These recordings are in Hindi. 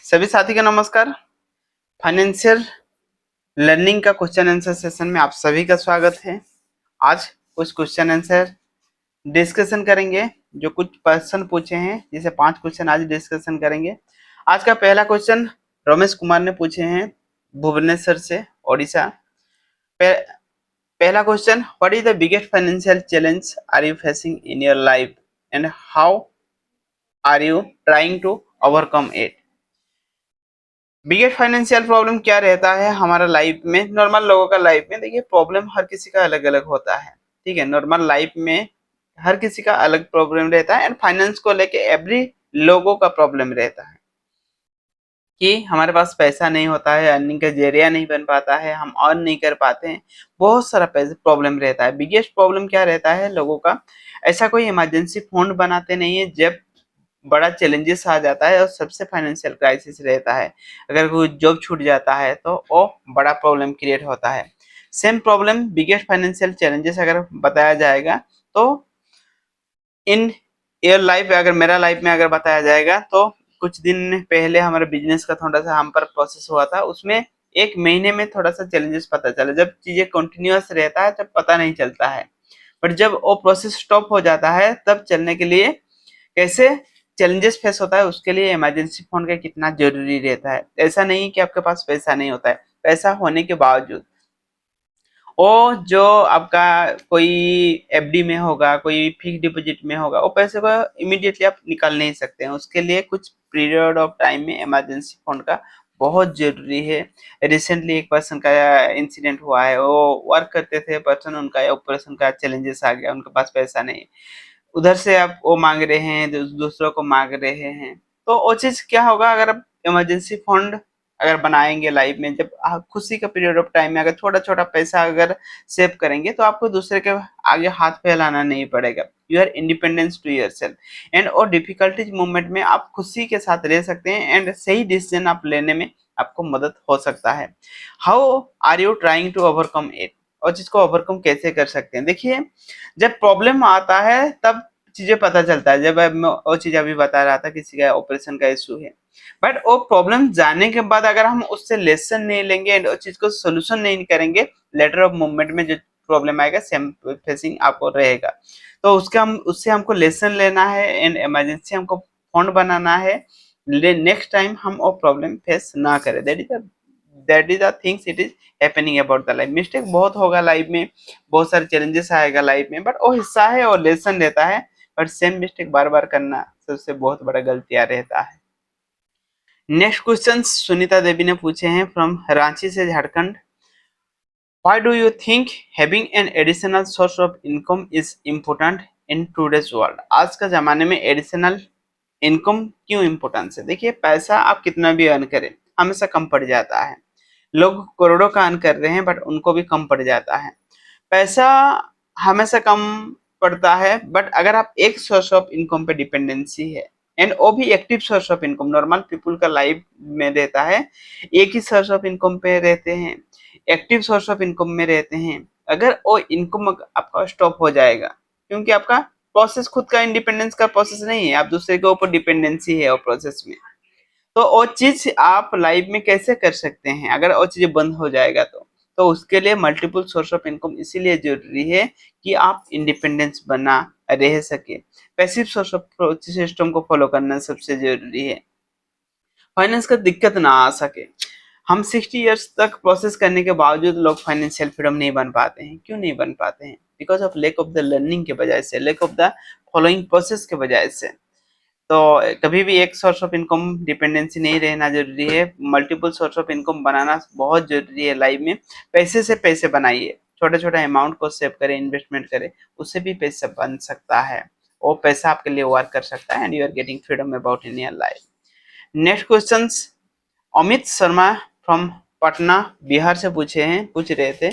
सभी साथी का नमस्कार। फाइनेंशियल लर्निंग का क्वेश्चन आंसर सेशन में आप सभी का स्वागत है। आज कुछ क्वेश्चन आंसर डिस्कशन करेंगे जो कुछ पर्सन पूछे हैं, जिसे 5 क्वेश्चन आज डिस्कशन करेंगे। आज का पहला क्वेश्चन रमेश कुमार ने पूछे हैं भुवनेश्वर से, ओडिशा। पहला question, what is the biggest financial challenge are you facing in your life and how are you trying to overcome it. Biggest financial problem क्या रहता है हमारा लाइफ में, नॉर्मल लोगों का लाइफ में। देखिए, प्रॉब्लम हर किसी का अलग अलग होता है, ठीक है। नॉर्मल लाइफ में हर किसी का अलग प्रॉब्लम रहता है एंड फाइनेंस को लेके एवरी लोगों का प्रॉब्लम रहता है कि हमारे पास पैसा नहीं होता है, अर्निंग का जरिया नहीं बन पाता है, हम अर्न नहीं कर पाते हैं, बहुत सारा प्रॉब्लम रहता है। बिगेस्ट प्रॉब्लम क्या रहता है लोगों का, ऐसा कोई इमरजेंसी फंड बनाते नहीं है जब बड़ा चैलेंजेस आ जाता है और सबसे फाइनेंशियल क्राइसिस रहता है। अगर कोई जॉब छूट जाता है तो वो बड़ा प्रॉब्लम क्रिएट होता है। Same problem biggest financial challenges अगर बताया जाएगा तो इन योर लाइफ, अगर मेरा लाइफ में अगर बताया जाएगा तो कुछ दिन पहले हमारे बिजनेस का थोड़ा सा हम पर प्रोसेस हुआ था। उसमें 1 महीने में थोड़ा सा चैलेंजेस पता चला। जब चीजें कंटिन्यूअस रहता है तब पता नहीं चलता है, बट जब वो प्रोसेस स्टॉप हो जाता है तब चलने के लिए कैसे चैलेंजेस फेस होता है, उसके लिए इमरजेंसी फंड का कितना जरूरी रहता है। ऐसा नहीं कि आपके पास पैसा नहीं होता है, पैसा होने के बावजूद वो जो आपका कोई एफडी में होगा, कोई फिक्स डिपॉजिट में होगा, वो पैसे को इमीडिएटली आप निकाल नहीं सकते हैं। उसके लिए कुछ पीरियड ऑफ टाइम में इमरजेंसी फंड का बहुत जरूरी है। रिसेंटली एक पर्सन का इंसिडेंट हुआ है, वो वर्क करते थे पर्सन, उनका ऑपरेशन का चैलेंजेस आ गया, उनके पास पैसा नहीं, उधर से आप वो मांग रहे हैं, दूसरों को मांग रहे हैं। तो वो चीज क्या होगा, अगर आप इमरजेंसी फंड अगर बनाएंगे लाइफ में, जब खुशी का पीरियड ऑफ टाइम में अगर छोटा छोटा पैसा अगर सेव करेंगे तो आपको दूसरे के आगे हाथ फैलाना नहीं पड़ेगा। You are independence to your self and और डिफिकल्टीज मूवमेंट में आप खुशी के साथ रह सकते हैं एंड सही डिसीजन आप लेने में आपको मदद हो सकता है। How are you trying to overcome it, और चीज को ओवरकम कैसे कर सकते हैं। देखिए, जब प्रॉब्लम आता है तब चीजें पता चलता है। जब मैं वो चीज अभी बता रहा था, किसी का ऑपरेशन का इशू है, बट वो प्रॉब्लम जाने के बाद अगर हम उससे लेसन नहीं लेंगे एंड उस चीज को सोल्यूशन नहीं करेंगे, लेटर ऑफ मूवमेंट में जो प्रॉब्लम आएगा सेम फेसिंग आपको रहेगा। तो उससे हमको लेसन लेना है एंड इमरजेंसी हमको फंड बनाना है, नेक्स्ट टाइम हम वो प्रॉब्लम फेस ना करें। That is the things it is happening about the life. Mistake बहुत होगा लाइफ में, बहुत सारे चैलेंजेस आएगा लाइफ में, बट वो हिस्सा है और लेसन रहता है। बट सेम मिस्टेक बार बार करना सबसे बहुत बड़ा गलतियां रहता है। नेक्स्ट क्वेश्चन सुनीता देवी ने पूछे हैं फ्रॉम रांची से, Jharkhand. Why do you think having an additional source of income is important in today's world. आज का जमाने में एडिशनल इनकम क्यों इम्पोर्टेंस है। देखिए, पैसा आप कितना भी अर्न करें हमेशा कम पड़ जाता है। लोग करोड़ों का अर्न कर रहे हैं बट उनको भी कम पड़ जाता है। पैसा हमेशा कम पड़ता है, बट अगर आप एक सोर्स ऑफ इनकम पे डिपेंडेंसी है एंड वो भी active source of income, normal people का लाइफ में रहता है एक ही सोर्स ऑफ इनकम पे रहते हैं, एक्टिव सोर्स ऑफ इनकम में रहते हैं। अगर वो इनकम आपका स्टॉप हो जाएगा, क्योंकि आपका प्रोसेस खुद का इंडिपेंडेंस का प्रोसेस नहीं है, आप दूसरे के ऊपर डिपेंडेंसी है वो प्रोसेस में, तो वो चीज आप लाइफ में कैसे कर सकते हैं अगर वो चीजें बंद हो जाएगा तो उसके लिए मल्टीपल सोर्स ऑफ इनकम इसीलिए जरूरी है कि आप इंडिपेंडेंस बना रह सके। पैसिव सोर्स ऑफ सिस्टम को फॉलो करना सबसे जरूरी है, फाइनेंस का दिक्कत ना आ सके। हम 60 इयर्स तक प्रोसेस करने के बावजूद लोग फाइनेंशियल फ्रीडम नहीं बन पाते हैं। क्यों नहीं बन पाते हैं? Because of lack of the learning के वजह से, lack of the following process के वजह से। तो कभी भी एक सोर्स ऑफ इनकम डिपेंडेंसी नहीं रहना जरूरी है, मल्टीपल सोर्स ऑफ इनकम बनाना बहुत जरूरी है लाइफ में। पैसे से पैसे बनाइए, छोटे छोटे अमाउंट को सेव करें, इन्वेस्टमेंट करें, उससे भी पैसा बन सकता है। वो पैसा आपके लिए वर्क कर सकता है and you are getting freedom about in your life. Next question Amit Sharma from Patna Bihar से पूछ रहे थे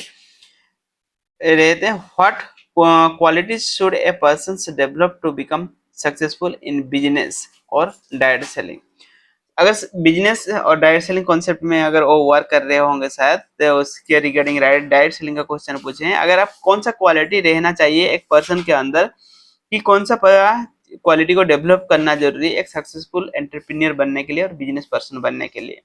what qualities should a person develop to become successful in business और डायरेक्ट सेलिंग। अगर बिजनेस और डायरेक्ट सेलिंग कॉन्सेप्ट में अगर वो वर्क कर रहे होंगे शायद, तो उसके रिगार्डिंग डायरेक्ट सेलिंग का क्वेश्चन पूछे हैं। अगर आप कौन सा क्वालिटी रहना चाहिए एक पर्सन के अंदर कि कौन सा क्वालिटी को डेवलप करना जरूरी है एक सक्सेसफुल एंटरप्रेन्योर बनने के लिए और बिजनेस पर्सन बनने के लिए।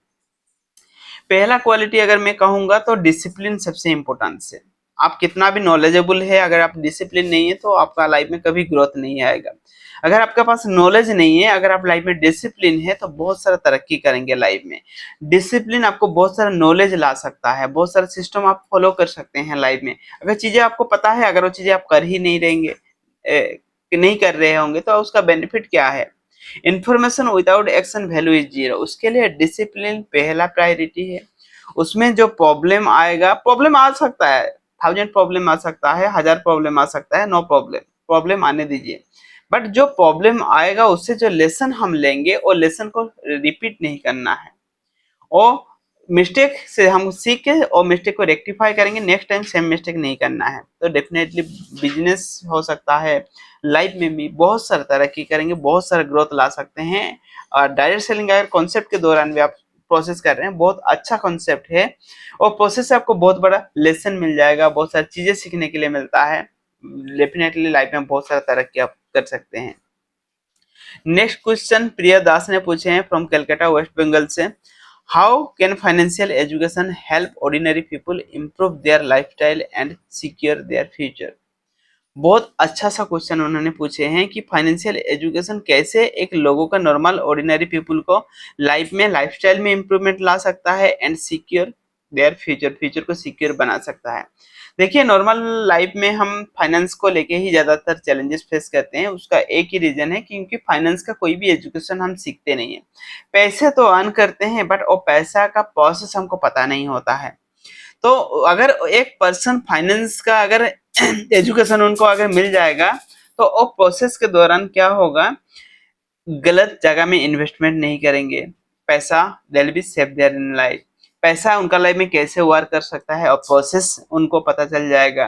पहला क्वालिटी अगर मैं कहूंगा तो डिसिप्लिन सबसे इंपॉर्टेंट है। आप कितना भी नॉलेजेबल है, अगर आप डिसिप्लिन नहीं है तो आपका लाइफ में कभी ग्रोथ नहीं आएगा। अगर आपके पास नॉलेज नहीं है, अगर आप लाइफ में डिसिप्लिन है तो बहुत सारा तरक्की करेंगे लाइफ में। डिसिप्लिन आपको बहुत सारा नॉलेज ला सकता है, बहुत सारा सिस्टम आप फॉलो कर सकते हैं लाइफ में। अगर चीजें आपको पता है, अगर वो चीजें आप कर ही नहीं रहेंगे, नहीं कर रहे होंगे, तो उसका बेनिफिट क्या है। Information without action value is zero. उसके लिए डिसिप्लिन पहला प्रायोरिटी है। उसमें जो प्रॉब्लम आएगा, प्रॉब्लम आ सकता है, 1000 प्रॉब्लम आ सकता है, 1000 प्रॉब्लम आ सकता है, नो प्रॉब्लम, प्रॉब्लम आने दीजिए। बट जो प्रॉब्लम आएगा उससे जो लेसन हम लेंगे वो लेसन को रिपीट नहीं करना है। और मिस्टेक से हम सीख के और मिस्टेक को रेक्टिफाई करेंगे, नेक्स्ट टाइम सेम मिस्टेक नहीं करना है। तो डेफिनेटली बिजनेस हो सकता है, लाइफ में भी बहुत सारा तरक्की करेंगे, बहुत सारा ग्रोथ ला सकते हैं। और डायरेक्ट सेलिंग अगर कॉन्सेप्ट के दौरान भी आप प्रोसेस कर रहे हैं, बहुत अच्छा कॉन्सेप्ट है और प्रोसेस से आपको बहुत बड़ा लेसन मिल जाएगा, बहुत सारी चीजें सीखने के लिए मिलता है। डेफिनेटली लाइफ में बहुत सारा तरक्की आप कर सकते हैं। नेक्स्ट क्वेश्चन प्रिया दास ने पूछे हैं फ्रॉम कलकत्ता वेस्ट बंगाल से। How can financial education help ordinary people improve their lifestyle and secure their future. बहुत अच्छा सा क्वेश्चन उन्होंने पूछे हैं कि फाइनेंशियल एजुकेशन कैसे एक लोगों का नॉर्मल ऑर्डिनरी पीपल को लाइफ में लाइफस्टाइल में इंप्रूवमेंट ला सकता है and secure their future, future को सिक्योर बना सकता है। देखिए नॉर्मल लाइफ में हम फाइनेंस को लेके ही ज्यादातर चैलेंजेस फेस करते हैं। उसका एक ही रीजन है क्योंकि फाइनेंस का कोई भी एजुकेशन हम सीखते नहीं है। पैसे तो अर्न करते हैं बट वो पैसा का प्रोसेस हमको पता नहीं होता है। तो अगर एक पर्सन फाइनेंस का अगर एजुकेशन उनको अगर मिल जाएगा तो वो प्रोसेस के दौरान क्या होगा, गलत जगह में इन्वेस्टमेंट नहीं करेंगे, पैसा they will be save their in life. पैसा उनका लाइफ में कैसे वर्क कर सकता है और प्रोसेस उनको पता चल जाएगा।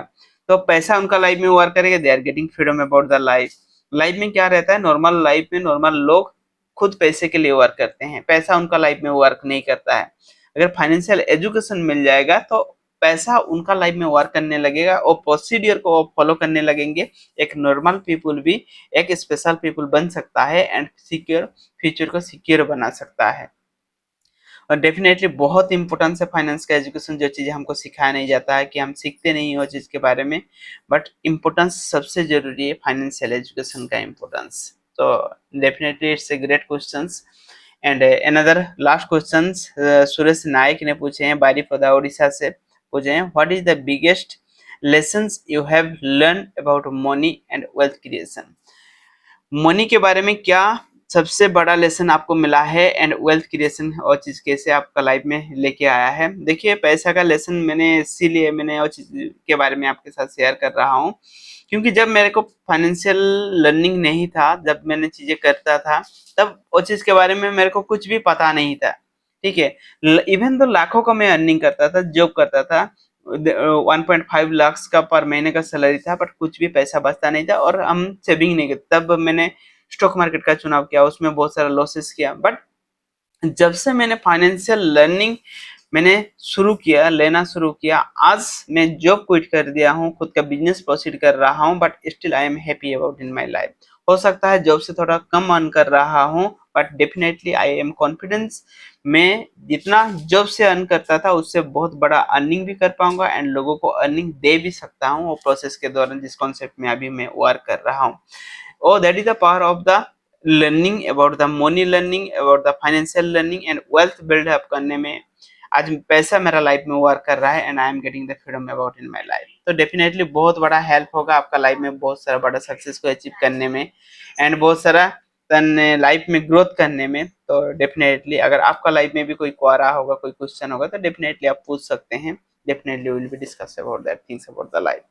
तो पैसा उनका लाइफ में वर्क करेगा, they are getting freedom about the life. Life में क्या रहता है, नॉर्मल लाइफ में नॉर्मल लोग खुद पैसे के लिए वर्क करते हैं, पैसा उनका लाइफ में वर्क नहीं करता है। अगर फाइनेंशियल एजुकेशन मिल जाएगा तो पैसा उनका लाइफ में वर्क करने लगेगा और प्रोसीडियर को फॉलो करने लगेंगे। एक नॉर्मल पीपल भी एक स्पेशल पीपल बन सकता है एंड सिक्योर फ्यूचर को सिक्योर बना सकता है। और डेफिनेटली बहुत इंपॉर्टेंस है फाइनेंस का एजुकेशन, जो चीज़ हमको सिखाया नहीं जाता है कि हम सीखते नहीं हो चीज़ के बारे में। बट इम्पोर्टेंस सबसे जरूरी है फाइनेंशियल एजुकेशन का इम्पोर्टेंस। तो definitely it's a great questions. And another last question Suresh Nayak ने पूछे हैं बारीपदा उड़ीसा से, पूछे हैं what is the biggest lessons you have learn about money and wealth creation. Money के बारे में क्या सबसे बड़ा लेसन आपको मिला है एंड वेल्थ क्रिएशन और चीज कैसे आपका लाइफ में लेके आया है। देखिए पैसा का लेसन मैंने इसीलिए मैंने और चीज के बारे में आपके साथ शेयर कर रहा हूँ क्योंकि जब मेरे को फाइनेंशियल लर्निंग नहीं था, जब मैंने चीजें करता था तब वो चीज के बारे में मेरे को कुछ भी पता नहीं था। ठीक है, इवन तो लाखों का मैं अर्निंग करता था, जॉब करता था, 1.5 लाख का पर महीने का सैलरी था, बट कुछ भी पैसा बचता नहीं था और हम सेविंग नहीं करते। तब मैंने स्टॉक मार्केट का चुनाव किया, उसमें बहुत सारा लॉसेस किया। बट जब से मैंने फाइनेंशियल लर्निंग मैंने शुरू किया, लेना शुरू किया, आज मैं जॉब क्विट कर दिया हूँ, खुद का बिजनेस प्रोसीड कर रहा हूँ, but still I am happy about in my life. हो सकता है जॉब से थोड़ा कम अर्न कर रहा हूँ but definitely I am confidence, मैं जितना जॉब से अर्न करता था उससे बहुत बड़ा अर्निंग भी कर पाऊंगा एंड लोगों को अर्निंग दे भी सकता हूँ वो प्रोसेस के दौरान जिस कॉन्सेप्ट में अभी मैं वर्क कर रहा हूँ। Oh, that is the power of the learning about the money, learning about the financial learning and wealth build up करने में आज पैसा मेरा लाइफ में वर्क कर रहा है and I am getting the freedom about in my life. तो डेफिनेटली बहुत बड़ा हेल्प होगा आपका लाइफ में बहुत सारा बड़ा सक्सेस को अचीव करने में एंड बहुत सारा लाइफ में ग्रोथ करने में। तो डेफिनेटली अगर आपका लाइफ में भी कोई क्वारा होगा, कोई क्वेश्चन होगा तो डेफिनेटली आप पूछ सकते हैं। Definitely will be discuss about that things about the life.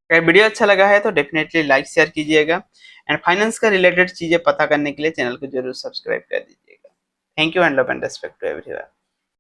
अगर वीडियो अच्छा लगा है तो डेफिनेटली लाइक शेयर कीजिएगा एंड फाइनेंस का रिलेटेड चीजें पता करने के लिए चैनल को जरूर सब्सक्राइब कर दीजिएगा। Thank you and love and respect to everyone.